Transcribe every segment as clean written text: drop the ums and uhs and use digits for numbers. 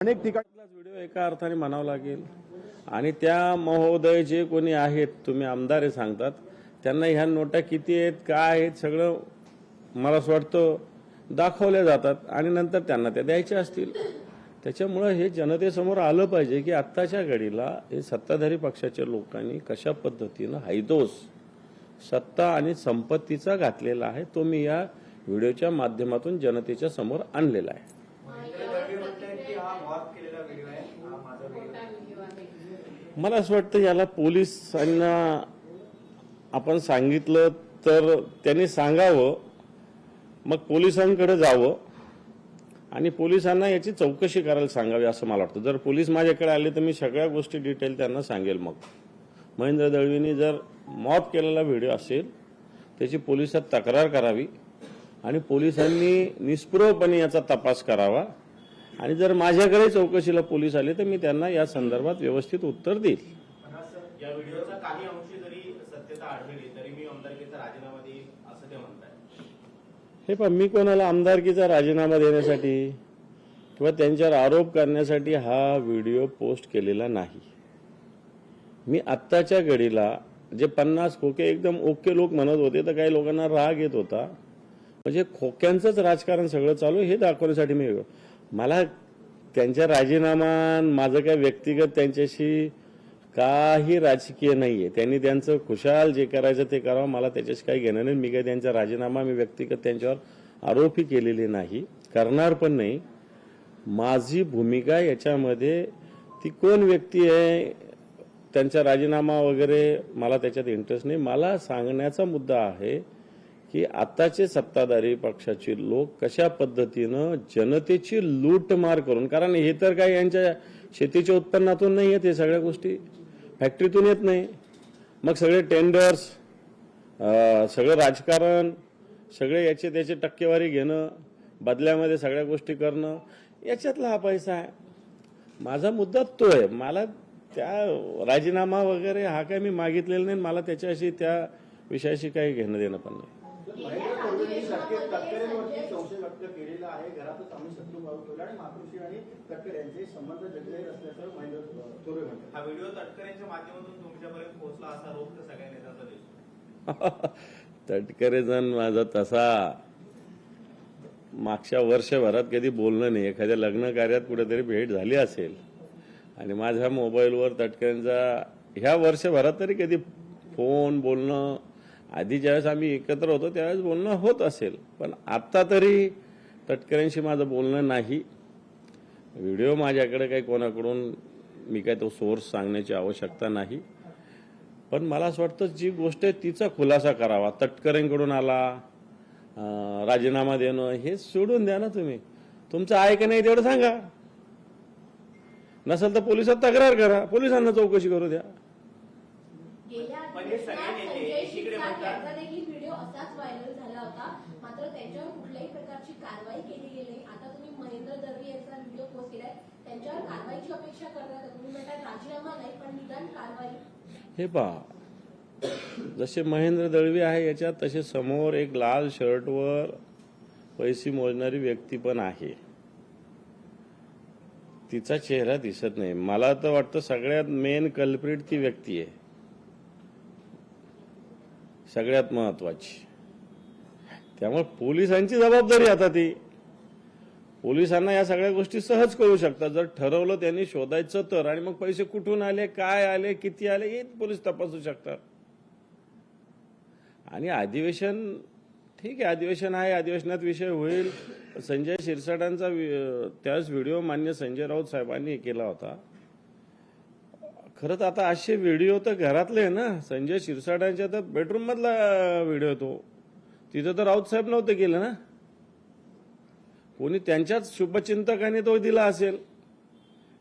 अनेक ठिकाणी व्हिडिओ एका अर्थाने म्हणावं लागेल आणि त्या महोदय जे कोणी आहेत, तुम्ही आमदार हे सांगतात, त्यांना ह्या नोटा किती आहेत, काय आहेत, सगळं मला असं वाटतं दाखवल्या जातात आणि नंतर त्यांना त्या द्यायच्या असतील. त्याच्यामुळे हे जनतेसमोर आलं पाहिजे की आत्ताच्या घडीला हे सत्ताधारी पक्षाच्या लोकांनी कशा पद्धतीनं हैदोस सत्ता आणि संपत्तीचा घातलेला आहे, तो मी या व्हिडिओच्या माध्यमातून जनतेच्या समोर आणलेला आहे. मला असं वाटतं याला पोलिसांना आपण सांगितलं तर त्यांनी सांगावं, मग पोलिसांकडे जावं आणि पोलिसांना याची चौकशी करायला सांगावी असं मला वाटतं. जर पोलीस माझ्याकडे आले तर मी सगळ्या गोष्टी डिटेल त्यांना सांगेल. मग महेंद्र दळवींनी जर मॉब केलेला व्हिडिओ असेल त्याची पोलिसात तक्रार करावी आणि पोलिसांनी निष्पृहपणे याचा तपास करावा आणि जर माझ्याकडे चौकशीला पोलीस आले तर मी त्यांना या संदर्भात व्यवस्थित उत्तर देईल. या व्हिडिओचा काही अंशी जरी सत्यता आढळली तरी मी आमदारकीचा राजीनामा देईल असं ते म्हणताय. हे पण मी कोणाला आमदारकीचा राजीनामा देण्यासाठी किंवा त्यांच्यावर आरोप करण्यासाठी हा व्हिडिओ पोस्ट केलेला नाही. मी आत्ताच्या घडीला जे 50 खोके एकदम ओके लोक म्हणत होते तर काही लोकांना राग येत होता, म्हणजे खोक्यांचंच राजकारण सगळं चालू हे दाखवण्यासाठी मला त्यांच्या राजीनामा माझं काय व्यक्तिगत त्यांच्याशी काही राजकीय नाहीये. त्यांनी त्यांचं खुशाल जे करायचं ते करावं, मला त्याच्याशी काही घेणं नाही. मी काही त्यांचा राजीनामा मी व्यक्तिगत त्यांच्यावर आरोपही केलेले नाही, करणार पण नाही. माझी भूमिका याच्यामध्ये ती कोण व्यक्ती आहे त्यांचा राजीनामा वगैरे मला त्याच्यात इंटरेस्ट नाही. मला सांगण्याचा मुद्दा आहे की आताचे सत्ताधारी पक्षाचे लोक कशा पद्धतीनं जनतेची लूटमार करून, कारण हे तर काही यांच्या शेतीच्या उत्पन्नातून नाही येत, हे सगळ्या गोष्टी फॅक्टरीतून येत नाही. मग सगळे टेंडर्स, सगळं राजकारण, सगळे याचे त्याचे टक्केवारी घेणं, बदल्यामध्ये सगळ्या गोष्टी करणं, याच्यातला हा पैसा आहे. माझा मुद्दा तो आहे. मला त्या राजीनामा वगैरे हा काय मी मागितलेला नाही. मला त्याच्याशी त्या विषयाशी काही घेणं देणं पण नाही. संशय व्यक्त केलेला आहे. घरातच आम्ही शत्रू भाऊ ठेवला आणि मातोश्री आणि तटकरे यांचे संबंध जगलेले असल्याचं महेंद्र चोरे म्हणतात. हा व्हिडिओ तटकरेंच्या माध्यमातून तुमच्यापर्यंत पोहोचला असा आरोप तर सगळ्या नेत्यांचा दिसतो. तटकरे जण माझा तसा मागच्या वर्षभरात कधी बोलणं नाही. एखाद्या लग्न कार्यात कुठेतरी भेट झाली असेल आणि माझ्या मोबाईलवर तटकरेंचा ह्या वर्षभरात तरी कधी फोन बोलणं, आधी ज्यावेळेस आम्ही एकत्र होतो त्यावेळेस बोलणं होत असेल, पण आता तरी तटकरेंशी माझं बोलणं नाही. व्हिडिओ माझ्याकडे काही कोणाकडून मी काय तो सोर्स सांगण्याची आवश्यकता नाही. पण मला असं वाटतं जी गोष्ट आहे तिचा खुलासा करावा. तटकरेंकडून आला राजीनामा देणं हे सोडून द्या ना. तुम्ही तुमचं आहे का नाही तेवढं सांगा. नसेल तर पोलिसात तक्रार करा, पोलिसांना चौकशी करू द्या. व्हिडिओ असाच व्हायरल झाला होता, मात्र त्यांच्यावर कुठल्याही प्रकारची कारवाई केली गेली नाही. आता तुम्ही महेंद्र दळवी यांचा व्हिडिओ पोस्ट केलाय, त्यांच्यावर कारवाईची अपेक्षा करतात. तुम्ही म्हणतात राजीनामा नाही पण निदान कारवाई. हे पहा, जसे महेंद्र दळवी आहे याच्यात तसे समोर एक लाल शर्टवर पैसे मोजणारी व्यक्ती पण आहे. तिचा चेहरा दिसत नाही. मला तर वाटतं सगळ्यात मेन कल्प्रिट ती व्यक्ती आहे, सगळ्यात महत्वाची. त्यामुळे पोलिसांची जबाबदारी आता ती. पोलिसांना या सगळ्या गोष्टी सहज करू शकतात जर ठरवलं त्यांनी शोधायचं तर. आणि मग पैसे कुठून आले, काय आले, किती आले हे पोलीस तपासू शकतात. आणि अधिवेशन ठीक आहे, अधिवेशन आहे, अधिवेशनात विषय होईल. संजय शिरसाटांचा त्याच व्हिडिओ मान्य संजय राऊत साहेबांनी केला होता. खरं तर आता असे व्हिडिओ तर घरातले आहे ना. संजय शिरसाटांच्या तर बेडरूम मधला व्हिडिओ तो, तिथं तर राऊत साहेब नव्हतं केलं ना. कोणी त्यांच्याच शुभचिंतकाने तो दिला असेल.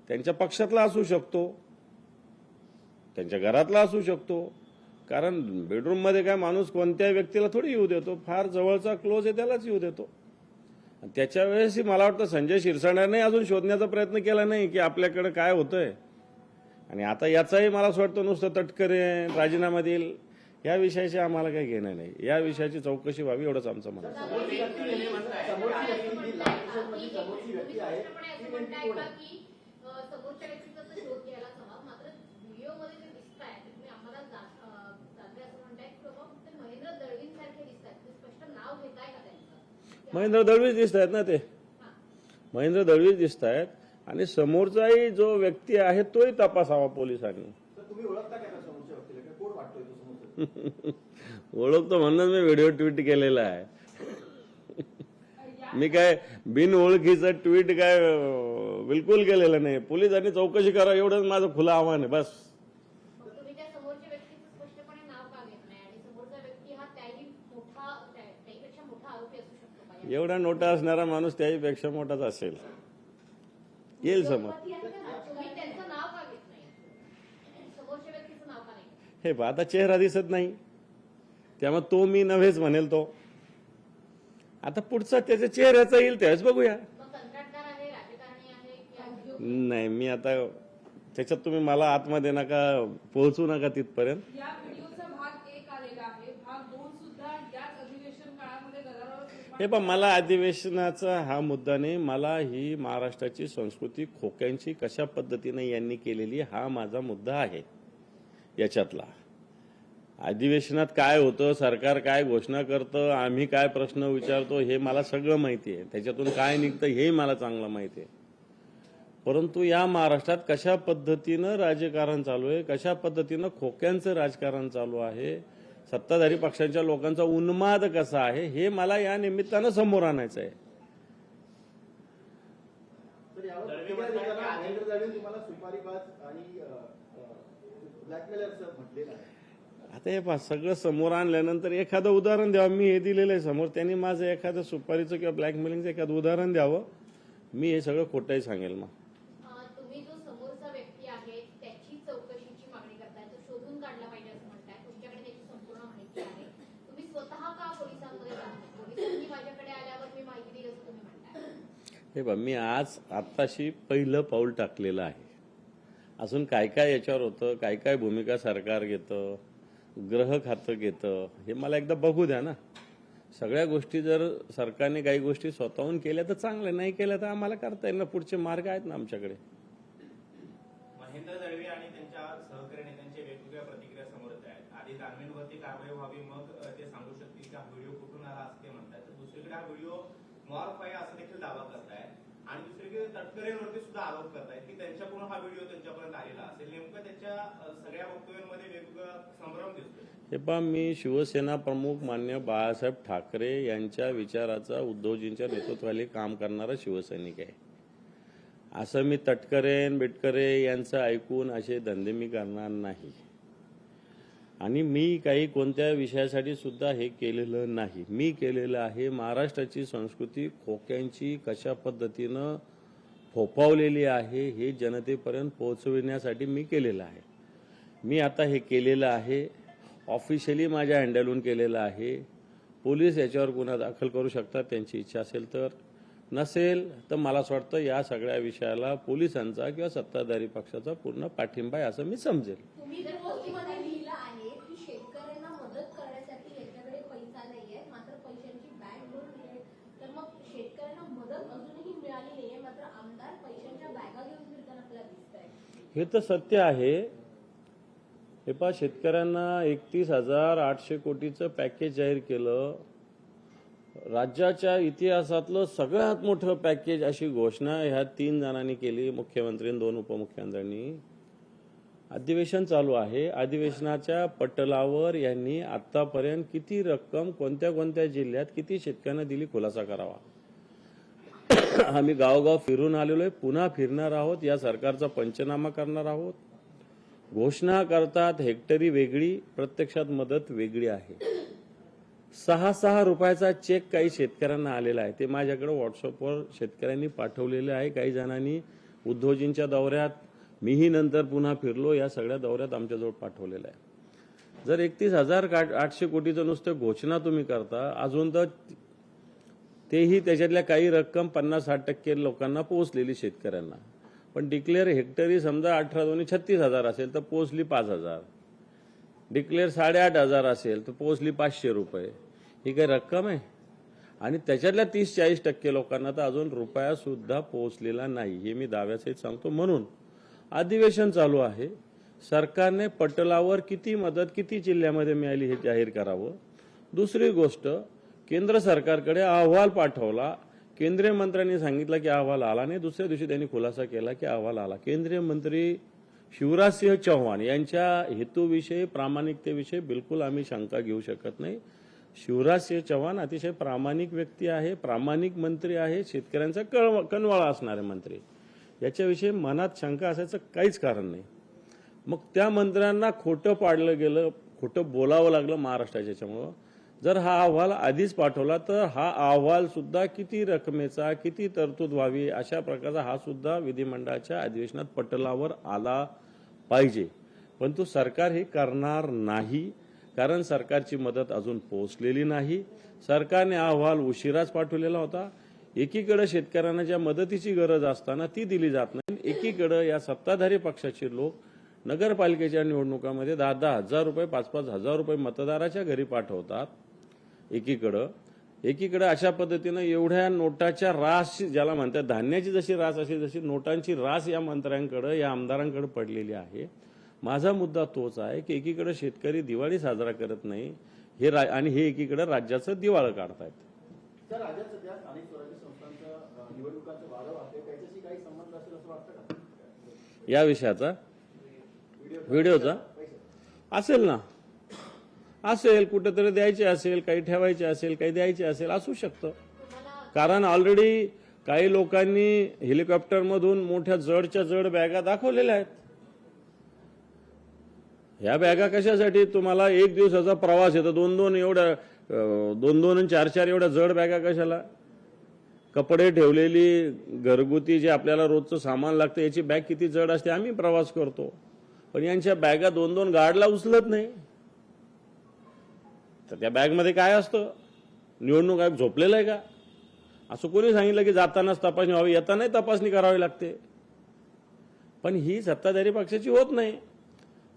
त्यांच्या पक्षातला असू शकतो, त्यांच्या घरातला असू शकतो. कारण बेडरूम मध्ये काय माणूस कोणत्या व्यक्तीला थोडी येऊ देतो, फार जवळचा क्लोज आहे त्यालाच येऊ देतो. त्याच्या वेळेसही मला वाटतं संजय शिरसाटाने अजून शोधण्याचा प्रयत्न केला नाही की आपल्याकडे काय होतंय. आणि आता याचाही मला असं वाटतं नुसतं तटकरे राजीनामा देईल या विषयाशी आम्हाला काही घेणं नाही. या विषयाची चौकशी व्हावी एवढंच आमचं म्हणणं आहे. समोरच्या व्यक्तीचा तर शोध घ्यायलाच हवा. मात्र व्हिडिओमध्ये जे दिसताय ते तुम्ही आम्हाला जाणवे असं म्हणताय की बाबा ते महेंद्र दळवींसारखे दिसतात. ते स्पष्ट नाव घेताय का त्यांचं? महेंद्र दळवीच दिसत आहेत ना ते, महेंद्र दळवीच दिसत आहेत. आणि समोरचाही जो व्यक्ती आहे तोही तपासावा पोलिसांनी. तर तुम्ही ओळखता काय का समोरच्या व्यक्तीला? काय कोण वाटतोय तो समोरचा? ओळखतो म्हणून मी व्हिडिओ ट्विट केलेला आहे. मी काय बिन ओळखीचं ट्विट काय बिलकुल केलेलं नाही. पोलिसांनी चौकशी करा एवढंच माझं खुलं आव्हान आहे बस. मग तुम्ही त्या समोरच्या व्यक्तीचं स्पष्टपणे नाव का घेत नाही? आणि समोरचा व्यक्ती हा त्याहीपेक्षा मोठा आरोपी असू शकतो का? एवढा नोटा असणारा माणूस त्याहीपेक्षा मोठाच असेल, येईल समोर. तुम्ही त्यांचं नाव का घेत नाही? समोरच्या व्यक्तीचं नाव का नाही? हे पहा, आता चेहरा दिसत नाही त्यामुळे तो मी नव्हेच म्हणेल. तो आता पुढचा त्याच्या चेहऱ्याचा येईल त्यावेळेस बघूया. मग कंत्राटदार आहे, राजकारणी आहे की नाही, मी आता त्याच्यात तुम्ही मला आतमध्ये नका पोहोचू नका तिथपर्यंत. या व्हिडिओचा भाग 1 आलेला आहे. भाग 2 सुद्धा याच अधिवेशन काळामध्ये गदारोळ हे पण मला अधिवेशनाचा हा मुद्दा नाही. मला ही महाराष्ट्राची संस्कृती खोक्यांची कशा पद्धतीने यांनी केलेली हा माझा मुद्दा आहे. याच्यातला अधिवेशनात काय होतं, सरकार काय घोषणा करतं, आम्ही काय प्रश्न विचारतो हे मला सगळं माहिती आहे. त्याच्यातून काय निघतं हेही मला चांगलं माहिती आहे. परंतु या महाराष्ट्रात कशा पद्धतीनं राजकारण चालू आहे, कशा पद्धतीनं खोक्यांचं राजकारण चालू आहे, सत्ताधारी पक्षांच्या लोकांचा उन्माद कसा आहे हे मला या निमित्तानं समोर आणायचं आहे. तर यावर प्रतिक्रिया देताना महेंद्र दळवी तुम्हाला सुपारीबाज आणि ब्लॅकमेलर म्हटलेलं आहे. आता हे पहा, सगळं समोर आणल्यानंतर एखादं उदाहरण द्यावं. मी हे दिलेलं आहे समोर. त्यांनी माझं एखादं सुपारीचं किंवा ब्लॅकमेलिंगचं एखादं उदाहरण द्यावं. मी हे सगळं खोटंही सांगेल. मग तुम्ही जो समोरचा व्यक्ती आहे त्याची चौकशीची मागणी करताय, तो शोधून काढला पाहिजे असं म्हणताय. तुमच्याकडे त्याची संपूर्ण माहिती आहे. तुम्ही स्वतः का पोलिसांमध्ये जात नाही? पोलिसांनी माझ्याकडे आल्यावर मी माहिती दिली असं तुम्ही म्हणताय. हे पहा, मी आत्ताशी पहिलं पाऊल टाकलेलं आहे. अजून काय काय याच्यावर होतं, काय काय भूमिका सरकार घेतं, ग्रह खातं घेतं, हे मला एकदा बघू द्या ना. सगळ्या गोष्टी जर सरकारने काही गोष्टी स्वतःहून केल्या तर चांगल्या, नाही केल्या तर आम्हाला करता येईल ना. पुढचे मार्ग आहेत ना आमच्याकडे. महेंद्र दळवी आणि त्यांच्या सहकारी नेत्यांच्या वेगवेगळ्या प्रतिक्रिया समोर येत आहेत. आधी जान्हवींवरती कारवाई व्हावी, मग ते सांगू शकतील की हा व्हिडिओ कुठून आला असं ते म्हणतात. तर दुसरीकडे हा व्हिडिओ मॉर्फ आहे असं देखील दावा करताय. आणि दुसरीकडे तटकरेंवरती सुद्धा आरोप करतायत की त्यांच्याकडून हा व्हिडिओ त्यांच्यापर्यंत आलेला असेल. नेमकं त्यांच्या सगळ्या वक्तव्यांमध्ये वेगवेगळा संभ्रम दिसतोय. हे पहा, मी शिवसेना प्रमुख मान्य बाळासाहेब ठाकरे यांच्या विचाराचा उद्धवजींच्या नेतृत्वाखाली काम करणारा शिवसैनिक आहे. असं मी बिटकरे यांचं ऐकून असे धंदे मी करणार नाही. आणि मी काही कोणत्या विषयासाठी सुद्धा हे केलेलं नाही. मी केलेलं आहे महाराष्ट्राची संस्कृती खोक्यांची कशा पद्धतीनं फोफावलेली आहे हे जनतेपर्यंत पोहोचविण्यासाठी मी केलेलं आहे. मी आता हे केलेलं आहे, ऑफिशियली माझ्या हँडलहून केलेलं आहे. पोलीस याच्यावर गुन्हा दाखल करू शकतात त्यांची इच्छा असेल तर. नसेल तर मला असं वाटतं या सगळ्या विषयाला पोलिसांचा किंवा सत्ताधारी पक्षाचा पूर्ण पाठिंबा आहे असं मी समजेल. तुम्ही जर पोस्टमध्ये लिहिलं आहे की शेतकऱ्यांना मदत करण्यासाठी यांच्याकडे पैसा नाहीये, मात्र पैशांची बॅग भरून आहे. तर मग शेतकऱ्यांना मदत अजूनही मिळाली नाहीये, मात्र आमदार पैशांच्या बॅगा घेऊन फिरताना आपल्याला दिसत आहे. हे तर सत्य आहे. हे पहा, शेतकऱ्यांना 31,800 कोटीचं पॅकेज जाहीर केलं. राज्याच्या इतिहासातलं सगळ्यात मोठं पॅकेज अशी घोषणा ह्या 3 जणांनी केली, मुख्यमंत्री 2 उपमुख्यमंत्र्यांनी. अधिवेशन चालू आहे. अधिवेशनाच्या पटलावर यांनी आतापर्यंत किती रक्कम कोणत्या कोणत्या जिल्ह्यात किती शेतकऱ्यांना दिली खुलासा करावा. आम्ही गावोगाव फिरून आलेलो आहे, पुन्हा फिरणार आहोत, या सरकारचा पंचनामा करणार आहोत. घोषणा करतात हेक्टरी वेगळी, प्रत्यक्षात मदत वेगळी आहे. 6 रुपयाचा चेक काही शेतकऱ्यांना आलेला आहे. ते माझ्याकडे व्हॉट्सअपवर शेतकऱ्यांनी पाठवलेले आहे. काही जणांनी उद्धवजींच्या दौऱ्यात, मीही नंतर पुन्हा फिरलो, या सगळ्या दौऱ्यात आमच्याजवळ पाठवलेलं आहे. जर 31,800 कोटीचं नुसतं घोषणा तुम्ही करता, अजून तर तेही त्याच्यातल्या काही रक्कम 50-60% लोकांना पोहोचलेली शेतकऱ्यांना. पण डिक्लेअर हेक्टरी समजा 18-36,000 असेल तर पोहोचली 5,000. डिक्लेअर 8,500 असेल तर पोहोचली 500 रुपये. ही काही रक्कम आहे. आणि त्याच्यातल्या 30-40% लोकांना तर अजून रुपया सुद्धा पोहोचलेला नाही, हे मी दाव्यासहित सांगतो. म्हणून अधिवेशन चालू आहे. सरकारने पटलावर किती मदत किती जिल्ह्यामध्ये मिळाली हे जाहीर करावं. दुसरी गोष्ट, केंद्र सरकारकडे अहवाल पाठवला. केंद्रीय मंत्र्यांनी सांगितलं की अहवाल आला नाही. दुसऱ्या दिवशी त्यांनी खुलासा केला की अहवाल आला. केंद्रीय मंत्री शिवराजसिंह चौहान यांच्या हेतूविषयी, प्रामाणिकतेविषयी बिलकुल आम्ही शंका घेऊ शकत नाही. शिवराजसिंह चौहान अतिशय प्रामाणिक व्यक्ती आहे, प्रामाणिक मंत्री आहे, शेतकऱ्यांचा कणवाळा असणारे मंत्री. याच्याविषयी मनात शंका असायचं काहीच कारण नाही. मग त्या मंत्र्यांना खोटं पाडलं गेलं, खोटं बोलावं लागलं महाराष्ट्राच्या याच्यामुळं. जर हा अहवाल आधीच पाठवला तर हा अहवाल सुद्धा किती रकमेचा, किती तरतूद व्हावी अशा प्रकारचा हा सुद्धा विधिमंडळाच्या अधिवेशनात पटलावर आला पाहिजे. परंतु सरकार हे करणार नाही, कारण सरकारची मदत अजून पोहोचलेली नाही. सरकारने अहवाल उशिराच पाठवलेला होता. एकीकडे शेतकऱ्यांना ज्या मदतीची गरज असताना ती दिली जात नाही, एकीकडे या सत्ताधारी पक्षाचे लोक नगरपालिकेच्या निवडणुकामध्ये 10-10 हजार रुपये, 5-5 हजार रुपये मतदाराच्या घरी पाठवतात. एकीकडे अशा पद्धतीनं एवढ्या नोटाच्या रास, ज्याला म्हणतात धान्याची जशी रास अशी जशी नोटांची रास या मंत्र्यांकडे, या आमदारांकडे पडलेली आहे. माझा मुद्दा तोच आहे की एकीकडे शेतकरी दिवाळी साजरा करत नाही हे आणि हे एकीकडे राज्याचं दिवाळं काढतायत. सर, राज्यात सध्या स्थानिक स्वराज्य संस्थांच्या निवडणुकांचा वारं आहे, त्याच्याशी काही संबंध असेल असं वाटतं का? या विषयाचा व्हिडिओचा असेल ना, असेल, कुठेतरी द्यायचे असेल, काही ठेवायचे असेल, काही द्यायचे असेल, असू शकतं. कारण ऑलरेडी काही लोकांनी हेलिकॉप्टरमधून मोठ्या जडच्या जड बॅगा दाखवलेल्या आहेत. ह्या बॅगा कशासाठी? तुम्हाला एक दिवसाचा प्रवास येतो, 2-2 एवढ्या 2-2 आणि 4-4 एवढ्या जड बॅगा कशाला? कपडे ठेवलेली घरगुती जे आपल्याला रोजचं सामान लागतं याची बॅग किती जड असते. आम्ही प्रवास करतो, पण यांच्या बॅगा 2-2 गाडला उचलत नाही. तर त्या बॅगमध्ये काय असतं? निवडणूक आयोग झोपलेलं आहे का? असं कोणी सांगितलं की जातानाच तपासणी व्हावी, येतानाही तपासणी करावी लागते? पण ही सत्ताधारी पक्षाची होत नाही.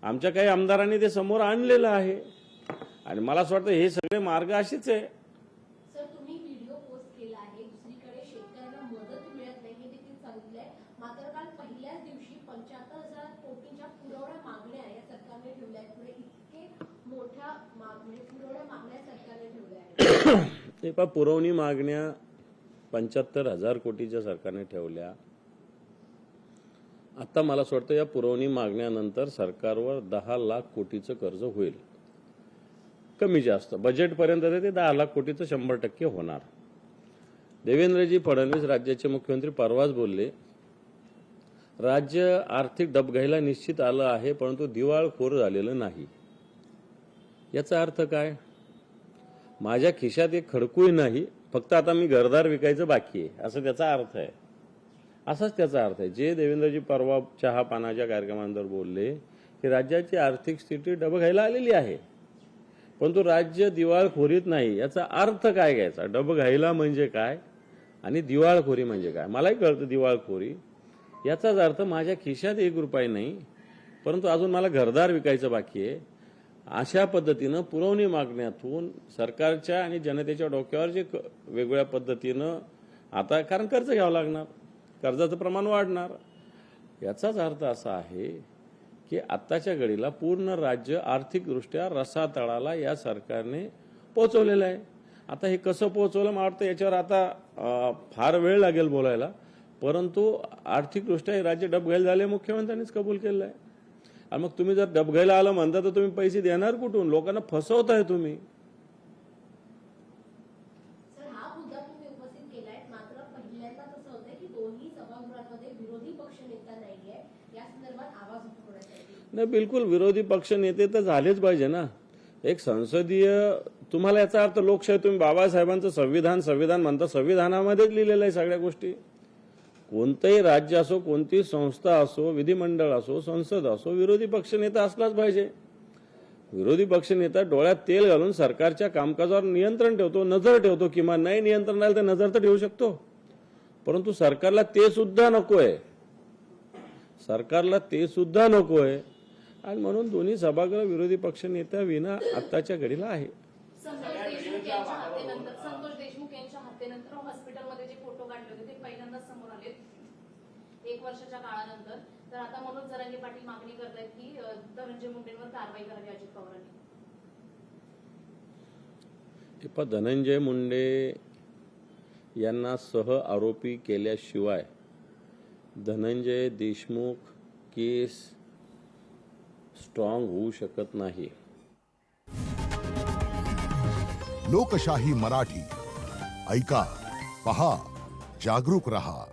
आमच्या काही आमदारांनी ते समोर आणलेलं आहे आणि मला असं वाटतं हे सगळे मार्ग असेच आहे. सर, तुम्ही व्हिडिओ पोस्ट केला आहे, दुसरीकडे शेतकऱ्यांना मदत मिळत नाही हे देखील सांगितलंय. मात्र काल पहिल्याच दिवशी 75,000 कोटीच्या पुरवठा मागण्या या सरकारने ठेवल्या आहेत. पुढे इतके मोठ्या पुरवठा मागण्या सरकारने ठेवल्या आहेत. ते पहा, पुरवणी मागण्या 75,000 कोटीच्या सरकारने ठेवल्या. आता मला असं वाटतं या पुरवणी मागण्यानंतर सरकारवर 10 लाख कोटीचं कर्ज होईल. कमी जास्त बजेटपर्यंत ते 10 लाख कोटीचं 100% होणार. देवेंद्रजी फडणवीस राज्याचे मुख्यमंत्री परवाच बोलले, राज्य आर्थिक डबघाईला निश्चित आलं आहे, परंतु दिवाळखोर झालेलं नाही. याचा अर्थ काय? माझ्या खिशात एक खडकूही नाही, फक्त आता मी घरदार विकायचं बाकी आहे, असं त्याचा अर्थ आहे. असाच त्याचा अर्थ आहे. जे देवेंद्रजी परवा चहा पानाच्या कार्यक्रमानंतर बोलले की राज्याची आर्थिक स्थिती डबघाईला आलेली आहे, परंतु राज्य दिवाळखोरीत नाही. याचा अर्थ काय घ्यायचा? डबघाईला म्हणजे काय आणि दिवाळखोरी म्हणजे काय? मलाही कळतं दिवाळखोरी. याचाच अर्थ माझ्या खिशात 1 रुपया नाही, परंतु अजून मला घरदार विकायचं बाकी आहे. अशा पद्धतीनं पुरवणी मागण्यातून सरकारच्या आणि जनतेच्या डोक्यावर जे वेगवेगळ्या पद्धतीनं आता, कारण कर्ज घ्यावं लागणार, कर्जाचं प्रमाण वाढणार. याचाच अर्थ असा आहे की आत्ताच्या घडीला पूर्ण राज्य आर्थिकदृष्ट्या रसातळाला या सरकारने पोहोचवलेलं आहे. आता हे कसं पोहोचवलं मला वाटतं याच्यावर आता फार वेळ लागेल बोलायला, परंतु आर्थिकदृष्ट्या हे राज्य डबघाईला झाले मुख्यमंत्र्यांनीच कबूल केलं आहे. आणि मग तुम्ही जर डबघाईला आलं म्हणता तर तुम्ही पैसे देणार कुठून? लोकांना फसवताय तुम्ही. सर, हा मुद्दा तुम्ही उपस्थित केलाय, मात्र पहिल्यांदा कसं होतंय की दोन्ही सभागृहांमध्ये विरोधी पक्ष नेता नाहीये, या संदर्भात आवाज उठवण्यासाठी. नाही, बिलकुल विरोधी पक्ष नेते तर झालेच पाहिजे ना. एक संसदीय, तुम्हाला याचा अर्थ लोकशाही, तुम्ही बाबासाहेबांचं संविधान म्हणता, संविधानामध्येच लिहिलेलं आहे सगळ्या गोष्टी. कोणतंही राज्य असो, कोणतीही संस्था असो, विधिमंडळ असो, संसद असो, विरोधी पक्ष नेता असलाच पाहिजे. विरोधी पक्ष नेता डोळ्यात तेल घालून सरकारच्या कामकाजावर नियंत्रण ठेवतो, नजर ठेवतो. किंवा नाही नियंत्रण राहिलं तर नजर तर ठेवू शकतो, परंतु सरकारला ते सुद्धा नकोय. सरकारला ते सुद्धा नकोय आणि म्हणून दोन्ही सभागृह विरोधी पक्ष नेत्या विना आत्ताच्या घडीला आहे. संतोष देशमुख यांच्या हत्येनंतर हॉस्पिटलमध्ये जे फोटो काढले होते ते पहिल्यांदाच समोर आले 1 वर्षाच्या काळानंतर. तर आता मनोज पाटील मागणी करतायत की धनंजय मुंडेंवर कारवाई करावी अजित पवारांनी. पण धनंजय मुंडे यांना सह आरोपी केल्याशिवाय धनंजय देशमुख केस स्ट्रॉंग होऊ शकत नाही. लोकशाही मराठी ऐका, पहा, जागरूक रहा.